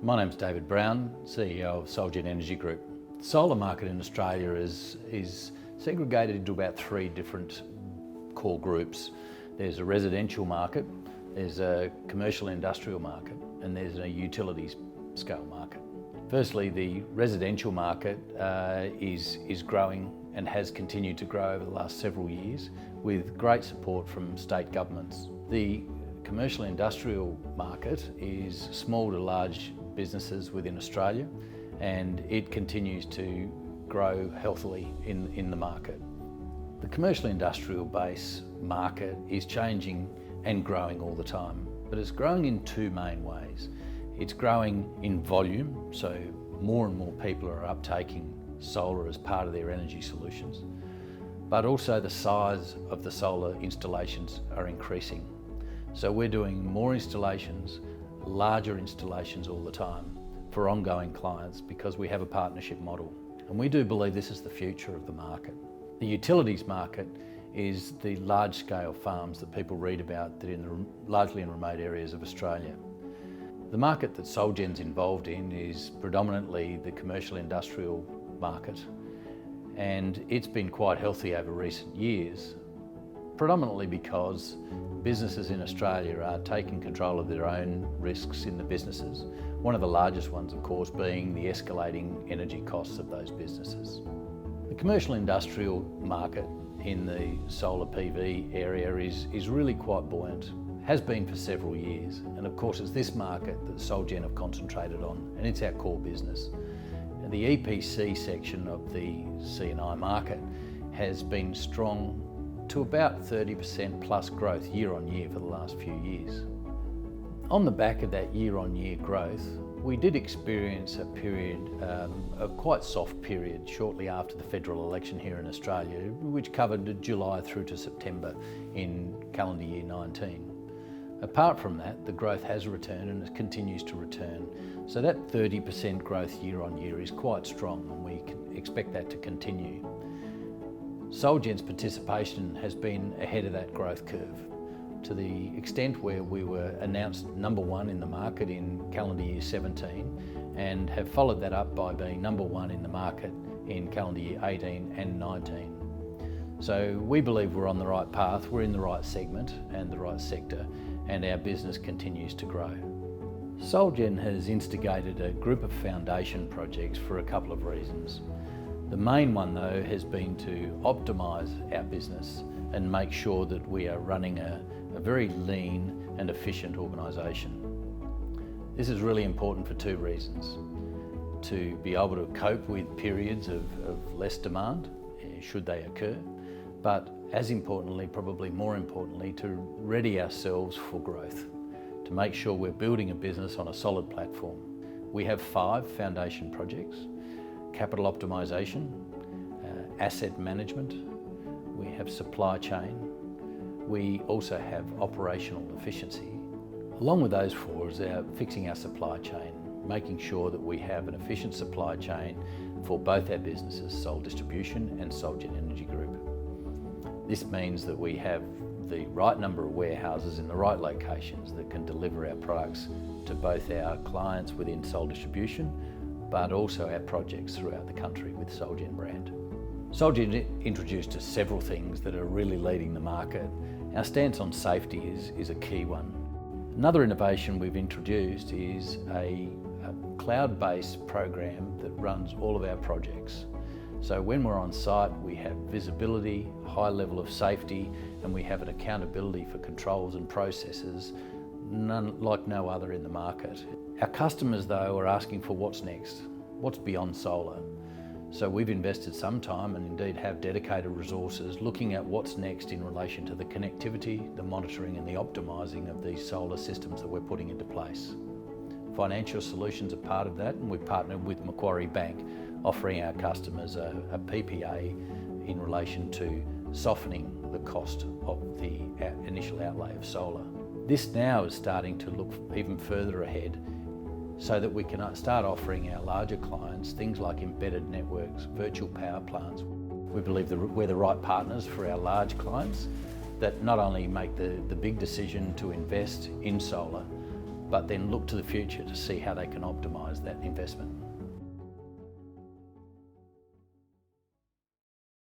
My name's David Brown, CEO of Solgen Energy Group. The solar market in Australia is segregated into about three different core groups. There's a residential market, there's a commercial industrial market, and there's a utilities scale market. Firstly, the residential market is growing and has continued to grow over the last several years with great support from state governments. The commercial industrial market is small to large businesses within Australia, and it continues to grow healthily in the market. The commercial industrial base market is changing and growing all the time, but it's growing in two main ways. It's growing in volume, so more and more people are uptaking solar as part of their energy solutions, but also the size of the solar installations are increasing. So we're doing more installations, larger installations all the time for ongoing clients because we have a partnership model. And we do believe this is the future of the market. The utilities market is the large-scale farms that people read about that largely in remote areas of Australia. The market that Solgen's involved in is predominantly the commercial industrial market, and it's been quite healthy over recent years, predominantly because businesses in Australia are taking control of their own risks in the businesses. One of the largest ones, of course, being the escalating energy costs of those businesses. The commercial industrial market in the solar PV area is really quite buoyant, has been for several years, and of course it's this market that Solgen have concentrated on, and it's our core business. And the EPC section of the C&I market has been strong to about 30% plus growth year on year for the last few years. On the back of that year on year growth, we did experience a period, a quite soft period shortly after the federal election here in Australia, which covered July through to September in calendar year 19. Apart from that, the growth has returned and it continues to return. So that 30% growth year on year is quite strong, and we can expect that to continue. Solgen's participation has been ahead of that growth curve, to the extent where we were announced number one in the market in calendar year 17 and have followed that up by being number one in the market in calendar year 18 and 19. So we believe we're on the right path, we're in the right segment and the right sector, and our business continues to grow. Solgen has instigated a group of foundation projects for a couple of reasons. The main one though has been to optimise our business and make sure that we are running a very lean and efficient organisation. This is really important for two reasons. To be able to cope with periods of less demand, should they occur, but as importantly, probably more importantly, to ready ourselves for growth, to make sure we're building a business on a solid platform. We have 5 foundation projects: capital optimisation, asset management, we have supply chain, we also have operational efficiency. Along with those 4 is fixing our supply chain, making sure that we have an efficient supply chain for both our businesses, Sol Distribution and Solgen Energy Group. This means that we have the right number of warehouses in the right locations that can deliver our products to both our clients within Sol Distribution, but also our projects throughout the country with Solgen brand. Solgen introduced us several things that are really leading the market. Our stance on safety is a key one. Another innovation we've introduced is a cloud-based program that runs all of our projects. So when we're on site, we have visibility, a high level of safety, and we have an accountability for controls and processes like no other in the market. Our customers though are asking for what's next, what's beyond solar. So we've invested some time and indeed have dedicated resources looking at what's next in relation to the connectivity, the monitoring and the optimising of these solar systems that we're putting into place. Financial solutions are part of that, and we've partnered with Macquarie Bank, offering our customers a PPA in relation to softening the cost of the initial outlay of solar. This now is starting to look even further ahead so that we can start offering our larger clients things like embedded networks, virtual power plants. We believe that we're the right partners for our large clients that not only make the big decision to invest in solar, but then look to the future to see how they can optimise that investment.